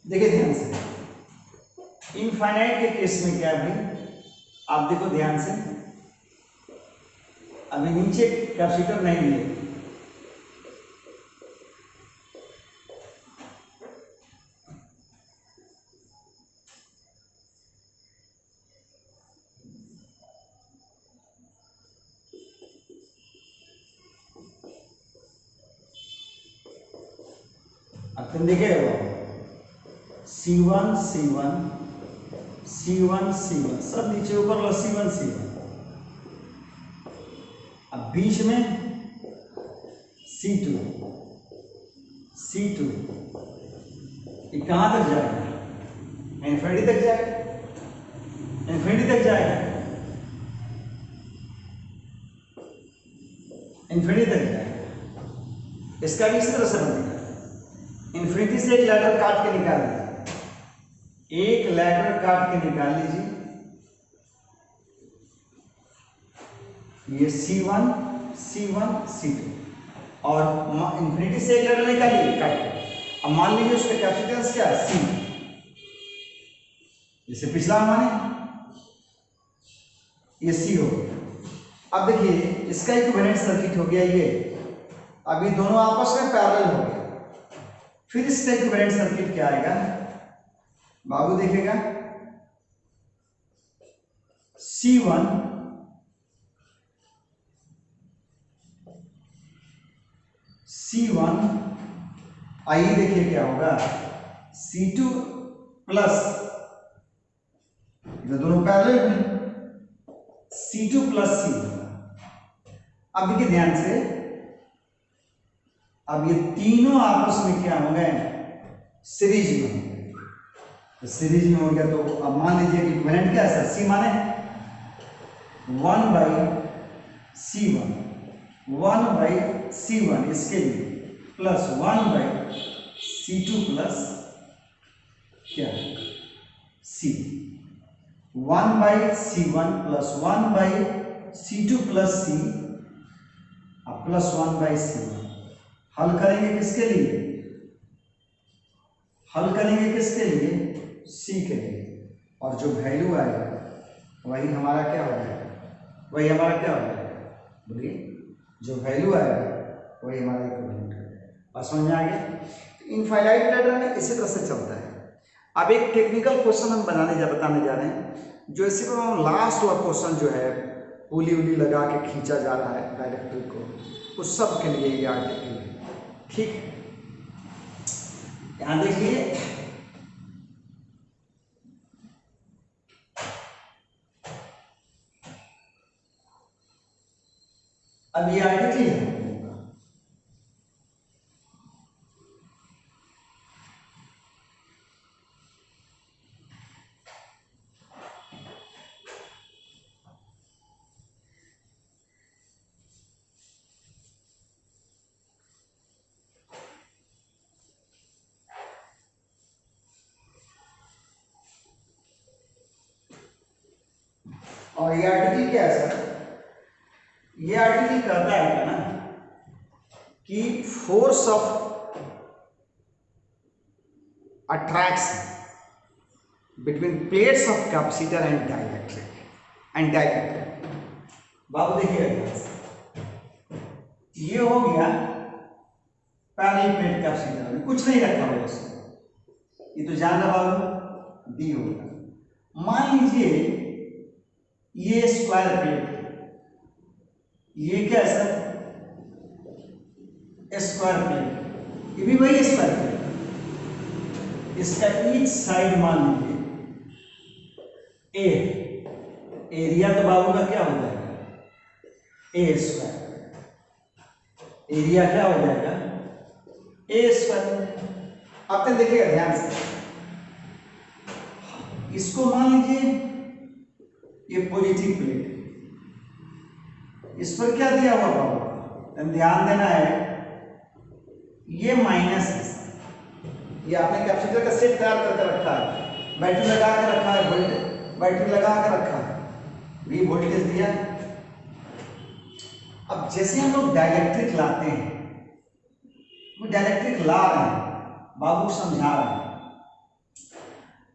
देखिए ध्यान से, इनफाइनाइट के केस में क्या है भाई, आप देखो ध्यान से, अभी नीचे कैपेसिटर नहीं लिए, अब तुम देखिएगा C1 C1 C1 C1 सब नीचे ऊपर लो C1 C1, अब बीच में C2 C2, ये कहां तक जाएगा, इन्फिनिटी तक जाएगा, इन्फिनिटी तक जाएगा, इन्फिनिटी तक जाएगा। इसका भी इसी तरह से बनेगा, इन्फिनिटी से एक लैडर काट के निकाल लीजिए, एक लैडर काट के निकाल लीजिए, ये C1 C1 C2 और इन्फिनिटी से एक लैडर निकालिए काट के। अब मान लीजिए उसका कैपेसिटेंस क्या है C, जैसे पिछला माने ये C हो गया। अब देखिए इसका इक्विवेलेंट सर्किट हो गया ये, अब ये दोनों आपस में पैरेलल हो गया। फिर इसका इक्विवेलेंट सर्किट क्या आएगा बाबू, देखेगा C1 C1, आइए देखिए क्या होगा, C2 प्लस, ये दोनों पैरेलल में, C2 प्लस C1। अब देखिए ध्यान से, अब ये तीनों आपस में क्या हो गए, सीरीज में हो गए। तो सीरीज में हो गया तो अब मान लीजिए कि इक्विवेलेंट क्या है सर, सी माने 1/C1, 1/C1 इसके लिए प्लस 1/C2 प्लस क्या C, 1/C1 plus 1/C2 plus C plus 1/C1। हल करेंगे किसके लिए, हल करेंगे किसके लिए, C के लिए, और जो वैल्यू आएगा वही हमारा क्या हो जाएगा, वही हमारा क्या हो जाएगा, बोलिए, जो वैल्यू आएगा वही हमारा इक्विवेलेंट हो जाएगा। और समझ में आ गया। इनफाइनाइट लैडर में इसी तरह से चलता है। अब एक टेक्निकल क्वेश्चन हम बताने जा रहे हैं, जो इसी पर लास्ट वाला क्वेश्चन जो है पुली उली लगा के खींचा जा रहा है डायरेक्ट्रिक को, उस सब के लिए ये आर्टिकल है। ठीक है, यहां देखिए, अब ये आर्टिकल है, और ये आर्टिकल क्या है सर, ये आर्टिकल कहता है ना कि force of attraction between plates of capacitor and dielectric. बाबू देखिए, ये हो गया पैरेलल प्लेट कैपेसिटर में कुछ नहीं रखा हुआ इसमें, ये तो जान रहा बाबू डी होगा। मान लीजिए ये स्क्वायर प्लेट, ये क्या है सर, स्क्वायर प्लेट, ये भी वही स्क्वायर प्लेट, इसका ईच साइड मान लीजिए ए, एरिया तो बाबू का क्या हो जाएगा, ए स्क्वायर, एरिया क्या हो जाएगा, ए स्क्वायर। अब तक देखिएगा ध्यान से, इसको मान लीजिए ये पॉजिटिव प्लेट, इस पर क्या दिया हुआ बाबू, ध्यान देना है, ये माइनस है, ये आपने कैपेसिटर का सेट तैयार करके रखा है, बैटरी लगा के रखा है, वोल्टेज बैटरी लगा के रखा है, भी वोल्टेज दिया। अब जैसे हम लोग डाइलेक्ट्रिक लाते हैं, वो डाइलेक्ट्रिक ला रहे हैं, बाबू समझा रहे हैं,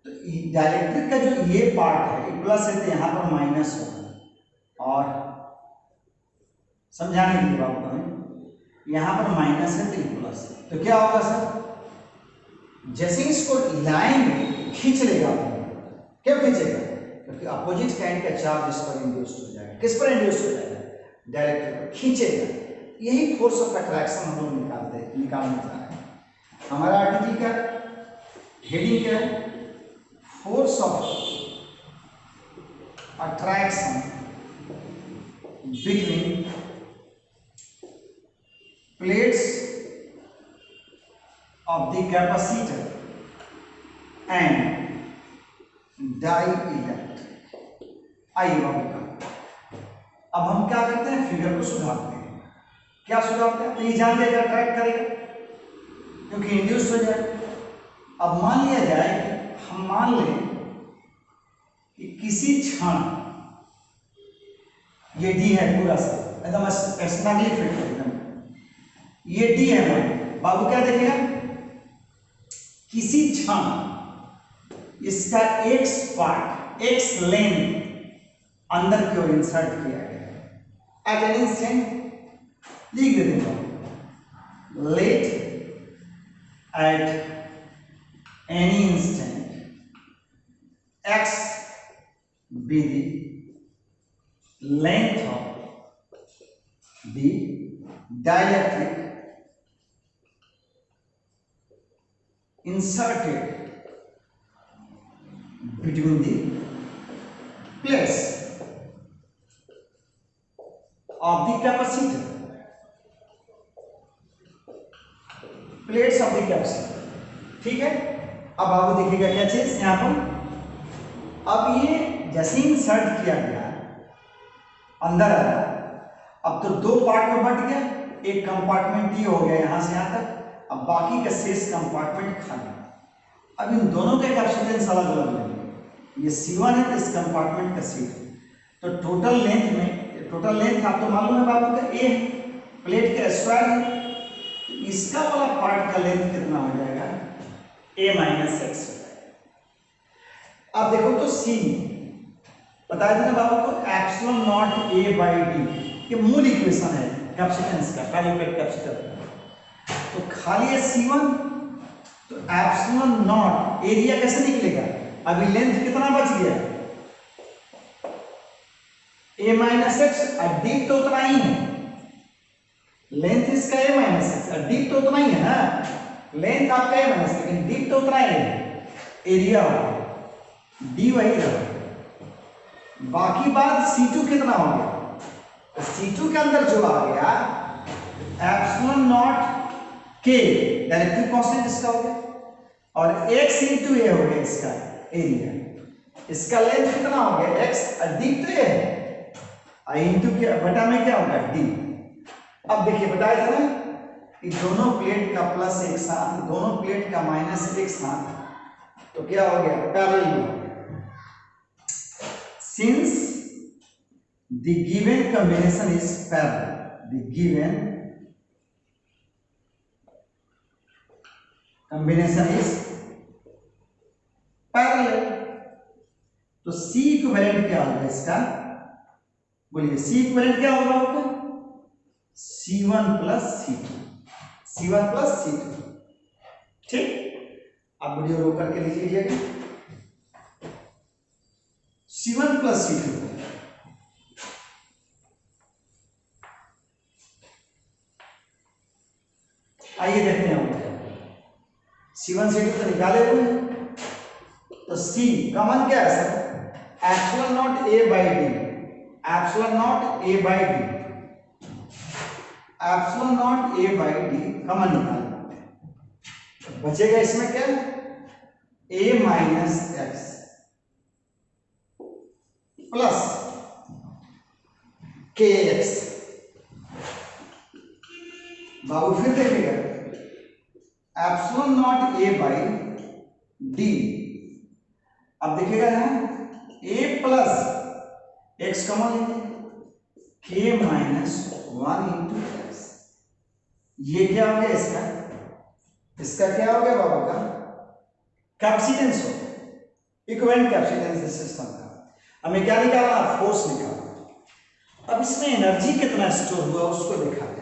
तो डाइलेक्ट्रिक का जो ये पार्ट है ये प्लस है, तो यहाँ पर माइनस होगा, और समझाने के लिए बाबू करें, यहाँ पर माइनस है तो ये प्लस है, तो क्या होगा सर, जैसे इसको लाएंगे खींच लेगा, क्यों खींचेगा, क्योंकि अपोजिट काइंड का चार्ज इस पर इंड्यूस हो जाएगा, किस पर इंड्यूस हो जाएगा, डायरेक्ट्रिक पर खींचेगा। यही फोर्स ऑफ अट्रैक्शन हम लोग निकालने जा रहे हैं। हमारा आर्टिकल का हेडिंग क्या है, force of attraction between plates of the capacitor and dielectric। आइए बाबू, अब हम क्या करते हैं, फिगर को सुधारते हैं। क्या सुधारते हैं, तो ये जान लिया ट्रैक करेगा क्योंकि इंड्यूस हो जाए। अब मान लिया जाए कि हम मान लें कि किसी क्षण ये डी है पूरा सा एकदम स्नगली फिट है, एकदम ये डी है हमारे बाबू, क्या देखेगा, किसी क्षण इसका एक्स पार्ट, एक्स लेंथ अंदर की ओर इंसर्ट किया गया है। एट एन इंस्टेंट लिख देते हैं, let at any instant x be the length of the dielectric inserted between the plates of the capacitor, plates of the capacitor. ठीक है, अब आपको दिखेगा क्या चीज यहां पर। अब ये जैसे ही इंसर्ट किया गया अंदर आया, अब तो दो पार्ट में बट गया, एक कंपार्टमेंट ये हो गया यहां से यहां तक, अब बाकी का शेष कंपार्टमेंट खाली। अब इन दोनों के कैपेसिटेंस अलग अलग लेंगे, ये C1 है तो इस कंपार्टमेंट का C2, तो टोटल लेंथ में, टोटल लेंथ आपको मालूम है बाबू का A है, प्लेट का स्क्वायर है, तो इसका वाला पार्ट का लेंथ कितना हो जाएगा, A माइनस एक्स हो जाएगा। अब देखो तो C बताया था ना बाबू को, epsilon not A by d, ये मूल इक्वेशन है कैपेसिटेंस का, पैरेलल प्लेट कैपेसिटर। तो खाली है C1, तो एप्सिलॉन नॉट एरिया कैसे निकलेगा, अभी लेंथ कितना बच गया, A माइनस एक्स, और डीप तो उतना ही है, लेंथ इसका A माइनस एक्स और डीप तो उतना ही है ना, लेंथ आपका A माइनस, लेकिन डीप तो उतना ही है, एरिया हो डी वही रहा। बाकी बात C2 कितना हो गया, C2 के अंदर जो आ गया epsilon not K directive constant इसका हो गया, और x इंटू ए हो गया इसका एरिया, इसका लेंथ कितना हो गया x, और डीप तो ये है, आई इंटू क्या बटा में क्या होगा d। अब देखिए बताया था ना कि दोनों प्लेट का प्लस एक साथ, दोनों प्लेट का माइनस एक साथ, तो क्या हो गया पैरेलल में हो गया। Since the given combination is parallel, the given combination is parallel, तो C इक्विवेलेंट क्या होगा इसका, बोलिए C इक्विवेलेंट क्या होगा आपका, C1 plus C2, C1 plus C2। ठीक, आप वीडियो रोक करके लिख लीजिएगा, C1 प्लस C2। आइए देखते हैं हम C1 C2 तो निकाले हुए हैं, तो C कॉमन क्या है sir, epsilon not A by D, epsilon not A by D, epsilon not A by D common निकालते हैं, बचेगा इसमें क्या, A माइनस एक्स प्लस के एक्स। बाबू फिर देखिएगा, epsilon not A by D, अब देखिएगा यहां A प्लस एक्स कॉमन लेंगे, K माइनस 1 इंटू एक्स, ये क्या हो गया इसका, इसका क्या हो गया बाबू का कैपेसिटेंस हो गया, इक्विवेलेंट कैपेसिटेंस सिस्टम का। हमें क्या निकालना, फोर्स निकालना। अब इसमें एनर्जी कितना स्टोर हुआ उसको दिखाते हैं।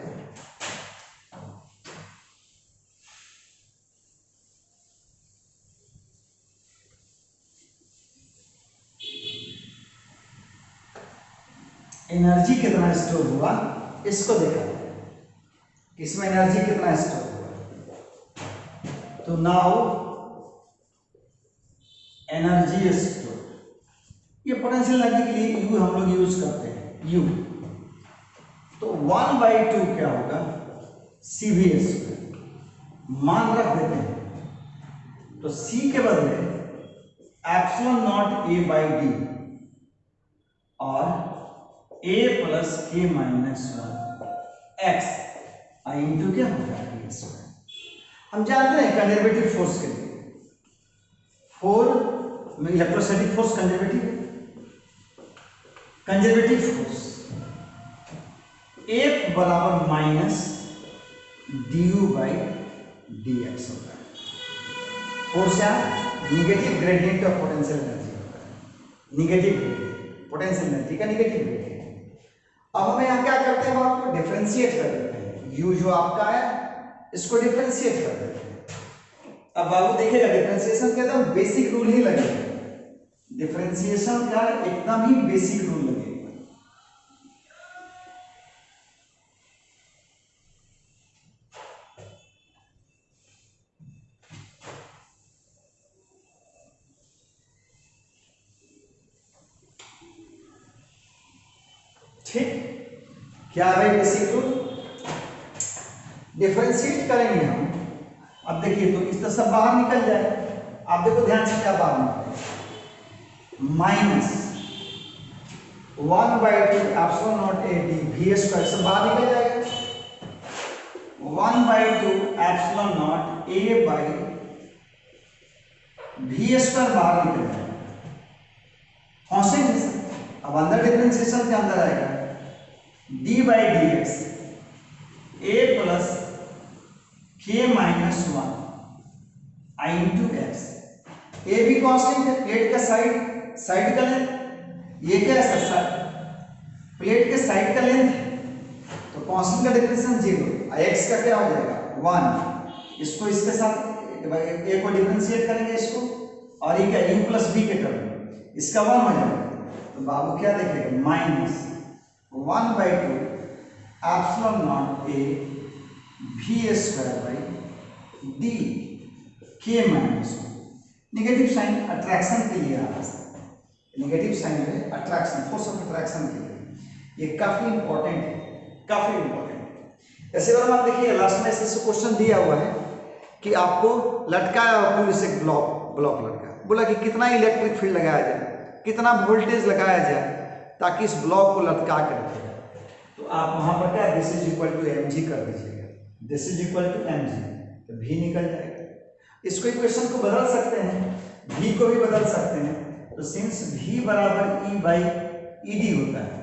एनर्जी कितना स्टोर हुआ इसको दिखाते हैं, इसमें एनर्जी कितना स्टोर हुआ। तो नाउ एनर्जी स्टोर, ये पोटेंशियल एनर्जी के लिए यू हम लोग यूज करते हैं, यू, तो 1/2 क्या होगा CV स्क्वायर, मान रख देते हैं, तो C के बदले epsilon not A by D और A plus K minus 1 x I into क्या होगा D स्क्वायर। हम जानते हैं कंजर्वेटिव फोर्स के लिए, इलेक्ट्रोस्टैटिक फोर्स कंजर्वेटिव है, कंजर्वेटिव फोर्स F बराबर minus du by D x होता है, फोर्स या negative gradient of potential energy होता है, निगेटिव ग्रेडियंट पोटेंशियल एनर्जी का निगेटिव ग्रेडियंट। अब हम यहाँ क्या करते हैं, आपको डिफरेंशिएट कर देते हैं, u जो आपका है इसको डिफरेंशिएट कर देते हैं। अब बाबू देखिएगा डिफरेंशिएशन का एकदम बेसिक रूल ही लगेगा, डिफरेंशिएशन का एकदम ही बेसिक रूल लगेगा। ठीक, क्या है भाई बेसिक रूल? डिफरेंशिएट करेंगे हम। अब देखिए तो इस तरह सब बाहर निकल जाए। आप देखो ध्यान से क्या बाहर निकले, minus 1/2 epsilon not a d v square सब बाहर निकल जाएगा। 1/2 epsilon not a by v square बाहर निकल जाएगा। कांस्टेंट है सर। अब अंदर डिफरेंशिएशन के अंदर आएगा D by D x A plus के माइनस 1 आई इंटू एक्स। ए भी कांस्टेंट है, प्लेट का साइड का लेंथ, ये क्या है सर? प्लेट के साइड का लेंथ है, तो कांस्टेंट का डिफरेंशिएशन 0, एक्स का क्या हो जाएगा 1। इसको इसके साथ ए को डिफरेंशिएट करेंगे इसको, और ये क्या u प्लस बी के टर्म में इसका 1 हो जाएगा। तो बाबू क्या देखेगा minus 1/2 epsilon not A V square by D के माइनस 1। नेगेटिव साइन अट्रैक्शन के लिए आता है, नेगेटिव साइन है अट्रैक्शन, फोर्स ऑफ अट्रैक्शन के लिए। ये काफी इंपॉर्टेंट है, काफी इंपॉर्टेंट है। ऐसे बार आप देखिए लास्ट में ऐसे क्वेश्चन दिया हुआ है कि आपको लटकाया हुआ पुल से ब्लॉक लटका, बोला कि कितना इलेक्ट्रिक फील्ड लगाया जाए, कितना वोल्टेज लगाया जाए ताकि इस ब्लॉक को लटका के रखेगा। तो आप वहां पर क्या this is equal to mg कर दीजिएगा, this is equal to mg, तो v निकल जाएगा। इसको इक्वेशन को बदल सकते हैं, v को भी बदल सकते हैं। तो सिंस v बराबर e बाई ed होता है,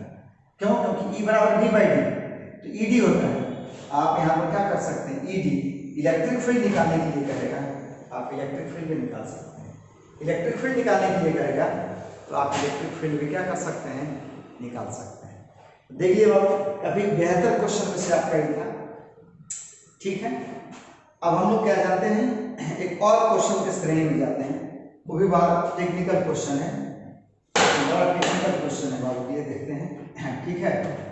क्यों? क्योंकि e बराबर v बाई d, तो ed होता है। आप यहाँ पर क्या कर सकते हैं, ed इलेक्ट्रिक फील्ड निकालने के लिए कहेगा, आप इलेक्ट्रिक फील्ड भी निकाल सकते हैं। इलेक्ट्रिक फील्ड निकालने के लिए कहेगा तो आप इलेक्ट्रिक फील्ड भी क्या कर सकते हैं, निकाल सकते हैं। देखिए बाबू काफी बेहतर क्वेश्चन में से आपका ये था, ठीक है। अब हम लोग क्या जाते हैं, एक और क्वेश्चन के श्रेणी में जाते हैं, वो भी बड़ा टेक्निकल क्वेश्चन है, बड़ा टेक्निकल क्वेश्चन है बाबू, ये देखते हैं, ठीक है।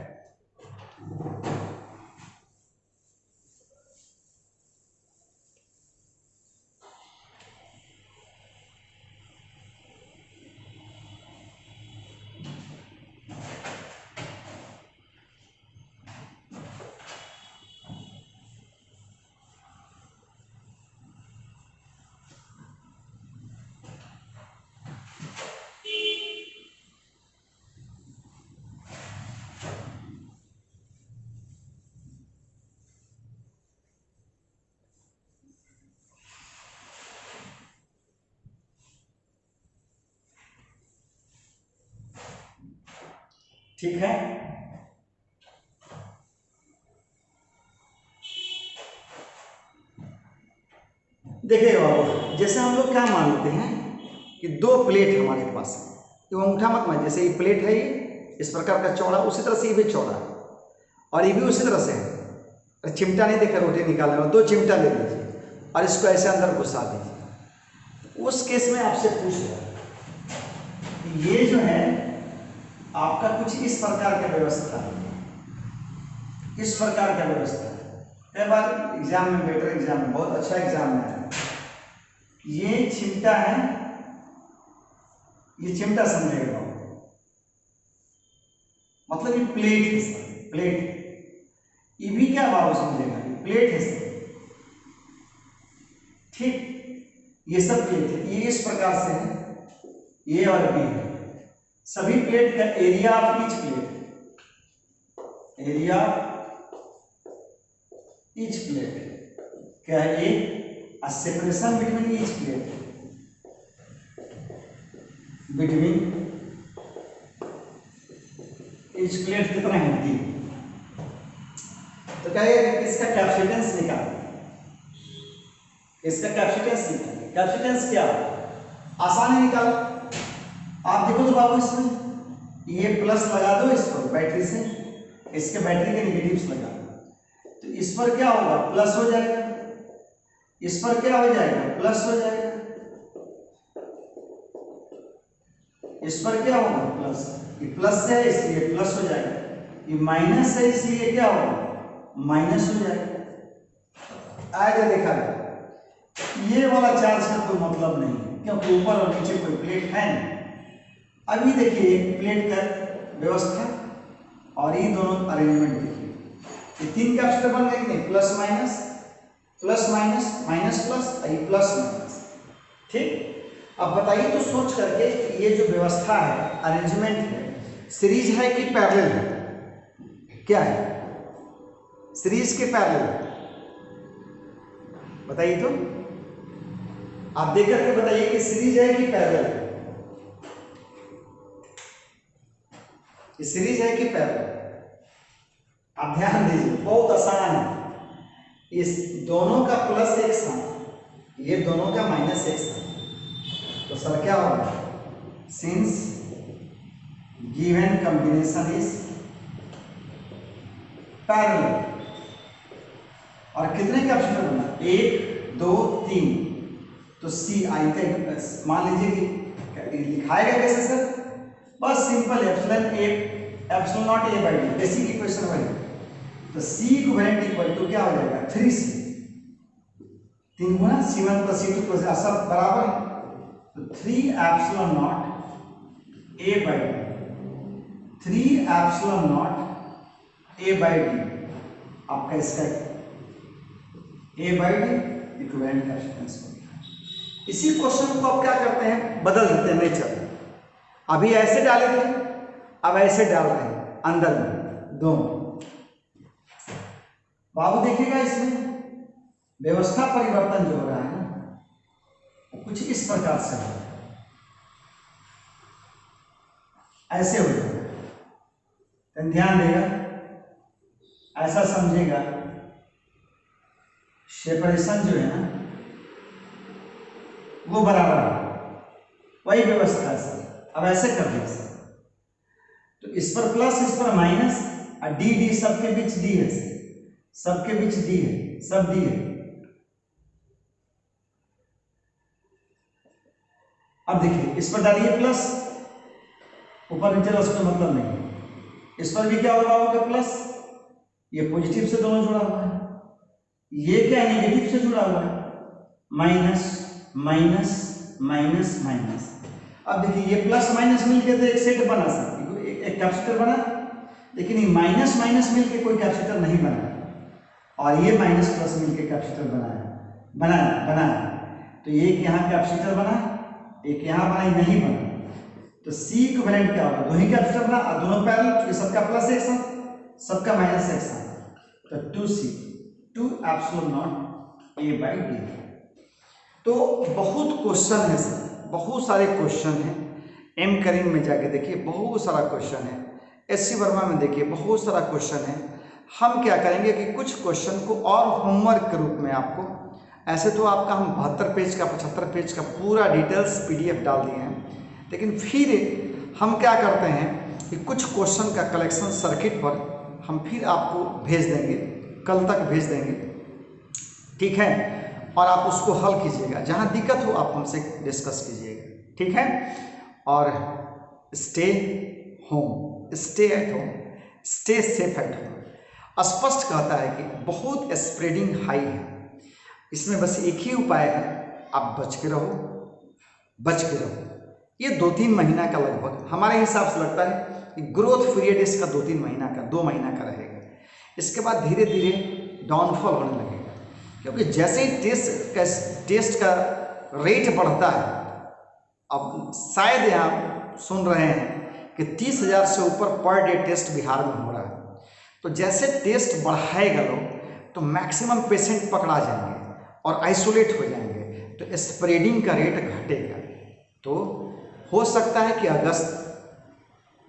ठीक है, देखिए बाबू जैसे हम लोग क्या मानते हैं कि दो प्लेट हमारे पास है, तो अंगूठा मत मार, जैसे ये प्लेट है, ये इस प्रकार का चौड़ा, उसी तरह से ये भी चौड़ा है और ये भी उसी तरह से है। चिमटा नहीं देखा रोटी निकालने में, दो चिमटा ले लीजिए और इसको ऐसे अंदर घुसा दीजिए। उस केस में आपसे पूछ रहा ये जो है आपका कुछ इस प्रकार का व्यवस्था है, इस प्रकार का व्यवस्था है। कई बार एग्जाम में, बेटर एग्जाम में, बहुत अच्छा एग्जाम में है, ये चिमटा है, ये चिमटा समझेगा, मतलब ये प्लेट है सर, प्लेट। ये भी क्या भाव समझेगा, प्लेट है सर, ठीक। ये सब प्लेट है, ये इस प्रकार से है, ये और बी है। सभी प्लेट का area of each plate, area each plate क्या है, ए separation between each plate, between each plate कितना है, डी। तो क्या है, इसका कैपेसिटेंस निकाल, इसका कैपेसिटेंस निकाल। कैपेसिटेंस क्या आसान है निकाल। आप देखो तो बाबू इसमें ये प्लस लगा दो, इस पर बैटरी से, इसके बैटरी के नेगेटिव्स लगा दो, तो इस पर क्या होगा, प्लस हो जाएगा, इस पर क्या हो जाएगा, प्लस हो जाएगा, इस पर क्या होगा, प्लस। ये प्लस है इसलिए प्लस हो जाएगा, ये माइनस है इसलिए क्या होगा, माइनस हो जाएगा। आएगा देखा जाए, ये वाला चार्ज का कोई मतलब नहीं है, क्योंकि ऊपर और नीचे कोई प्लेट है नहीं। अभी देखिए प्लेट का व्यवस्था, और ये दोनों अरेंजमेंट देखिए, ये 3 कैपेसिटर बन गए कि नहीं, plus minus plus minus minus plus, ये प्लस माइनस। ठीक, अब बताइए तो सोच करके कि ये जो व्यवस्था है, अरेंजमेंट है, सीरीज है कि पैरेलल है? क्या है, सीरीज के पैरेलल है? बताइए तो, आप देख करके बताइए कि सीरीज है कि पैरेलल है? ये सीरीज है कि पैरेलल? आप ध्यान दीजिए, बहुत आसान है। इस दोनों का प्लस एक साथ, ये दोनों का माइनस एक साथ, तो सर क्या होगा, since given combination is parallel. और कितने कैपेसिटर बना, 1 2 3, तो सी आई का मान लीजिए कि लिखाएगा कैसे सर, बस simple epsilon A epsilon not a by D, basic equation वही, तो सी इक्विवेलेंट इक्वल टू क्या हो जाएगा, 3c, 3 गुना c1 प्लस c2 प्लस, सब बराबर है, तो 3 epsilon not a by D, 3 epsilon not a by D, आपका इसका ए बाई डी इक्विवेलेंट कैपेसिटेंस। इसी क्वेश्चन को आप क्या करते हैं, बदल देते हैं नेचर। अभी ऐसे डाले थे, अब ऐसे डाल रहे हैं अंदर में दोनों। बाबू देखिएगा इसमें व्यवस्था परिवर्तन जो हो रहा है ना, कुछ इस प्रकार से हो रहा है, ऐसे हो रहा है, ध्यान देगा, ऐसा समझेगा, सेपरेशन जो है ना वो बराबर है, वही व्यवस्था है सर। अब ऐसे कर दिया सर, तो इस पर प्लस इस पर माइनस, और डी डी सबके बीच डी है सर, सबके बीच डी है, सब डी है। अब देखिए इस पर डालिए प्लस, ऊपर नीचे उसका मतलब नहीं है, इस पर भी क्या हो रहा होगा प्लस, ये पॉजिटिव से दोनों जुड़ा हुआ है, ये क्या नेगेटिव से जुड़ा हुआ है, माइनस माइनस माइनस माइनस। अब देखिए ये प्लस माइनस मिलके तो एक सेट बना सकती, एक कैपेसिटर बना, लेकिन ये माइनस माइनस मिलके कोई कैपेसिटर नहीं बना, और ये माइनस प्लस मिलके कैपेसिटर बनाया, तो एक यहाँ कैपेसिटर बना, एक यहाँ बना, नहीं बना, तो सी इक्विवेलेंट क्या होगा, दोनों कैपेसिटर बना और दोनों पैरेलल, ये सबका प्लस एक साथ, सबका माइनस एक साथ, तो 2c 2 epsilon not a by D. तो बहुत क्वेश्चन है सर, बहुत सारे क्वेश्चन हैं, एम करीम में जाके देखिए बहुत सारा क्वेश्चन है, एससी वर्मा में देखिए बहुत सारा क्वेश्चन है। हम क्या करेंगे कि कुछ क्वेश्चन को और होमवर्क के रूप में आपको, ऐसे तो आपका हम 72 पेज का 75 पेज का पूरा डिटेल्स पीडीएफ डाल दिए हैं, लेकिन फिर हम क्या करते हैं कि कुछ क्वेश्चन का कलेक्शन सर्किट पर हम फिर आपको भेज देंगे, कल तक भेज देंगे, ठीक है, और आप उसको हल कीजिएगा, जहाँ दिक्कत हो आप हमसे डिस्कस कीजिएगा, ठीक है। और stay home, stay at home, stay safe at home. स्पष्ट कहता है कि बहुत स्प्रेडिंग हाई है, इसमें बस एक ही उपाय है, आप बच के रहो, बच के रहो। ये 2-3 महीना का लगभग हमारे हिसाब से लगता है कि ग्रोथ पीरियड इसका 2-3 महीना का, 2 महीना का रहेगा। इसके बाद धीरे धीरे डाउनफॉल होने लगेगा, क्योंकि जैसे ही टेस्ट का रेट बढ़ता है, अब शायद यहाँ सुन रहे हैं कि 30,000 से ऊपर पर डे टेस्ट बिहार में हो रहा है, तो जैसे टेस्ट बढ़ाएगा लोग तो मैक्सिमम पेशेंट पकड़ा जाएंगे और आइसोलेट हो जाएंगे, तो स्प्रेडिंग का रेट घटेगा। तो हो सकता है कि अगस्त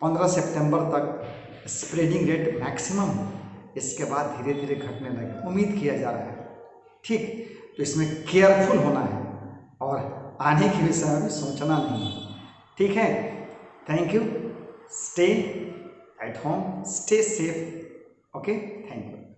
15 सितंबर तक स्प्रेडिंग रेट मैक्सिमम हो, इसके बाद धीरे धीरे घटने लगे, उम्मीद किया जा रहा है, ठीक। तो इसमें केयरफुल होना है और आने के विषय में भी सोचना नहीं है, ठीक है। Thank you, stay at home, stay safe, okay, thank you.